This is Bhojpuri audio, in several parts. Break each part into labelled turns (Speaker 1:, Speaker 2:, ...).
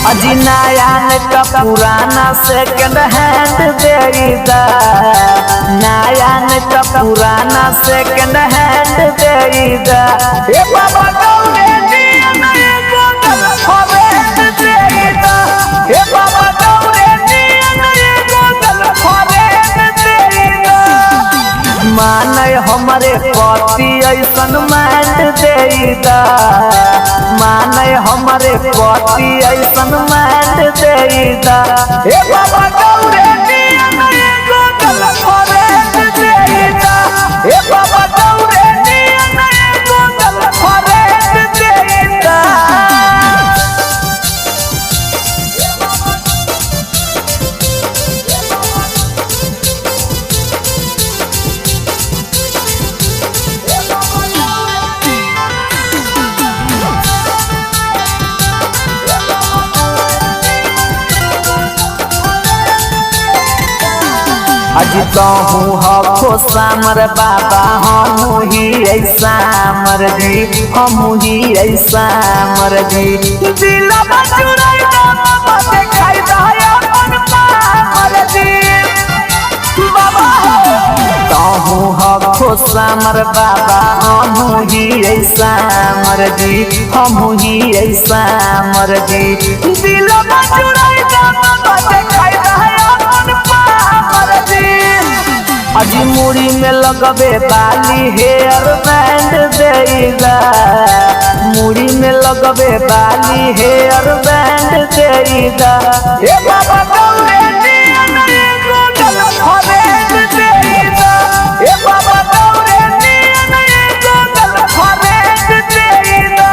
Speaker 1: अजी नया का पुराना सेकंड हैंड देईदा, नया का पुराना सेकंड हैंड देईदा। ए बाबा गौरे दिया नए गोगल फॉरेस्ट देईदा, ए बाबा गौरे दिया नए गोगल फॉरेस्ट देईदा। माने हमारे पति ऐसन मैंड देईदा, माने हमारे पति ऐसन मैंड देईदा। ए बाबा गौरे दिया नए गोगल फॉरेस्ट देईदा, ए बाबा गौरे दिया नए गोगल फॉरेस्ट देईदा। अजी कहूँ हो सामर बाबा हम ही ऐसा मर जी, हम ही ऐसा मर जी। दिलवा चुराई बाबा देखाई दया मन पामर जी बाबा कहूँ हो सामर बाबा हम ही ऐसा मर जी, हम ही ऐसा मर जी। दिलवा चुराई बाबा देखाई दया मन पामर जी। अजी मुड़ी में लगबे बाली हेयर बैंड देईदा, मुड़ी में लगबे बाली हेयर बैंड देईदा। ए बाबा गौरे दिया नए गोगल फॉरेस्ट देईदा, ए बाबा गौरे दिया नए गोगल फॉरेस्ट देईदा।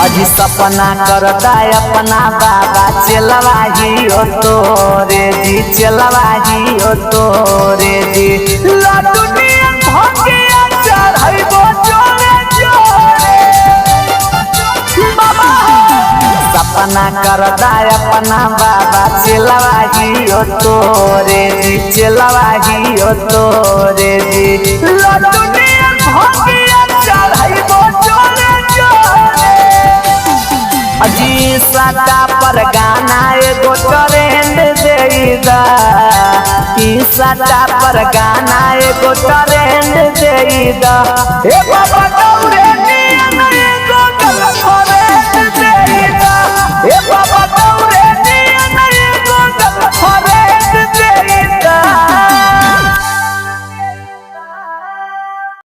Speaker 1: अजी सपना करता अपना बाबा चलवाही ओ तोरे जी, चलवाही ओ तोरे जी। लड्डू नियन भंगिया चढ़ाइबो जोरे जोरे बाबा सपना करता अपना बाबा चलवाही ओ तोरे जी, चलवाही ओ तोरे जी। लड्डू नियन भंगिया चढ़ाइबो जोरे जोरे। अजी साटा पर गाना एगो ट्रेंड देईदा, ई साटा पर गाना एगो ट्रेंड देईदा। ए बाबा गौरे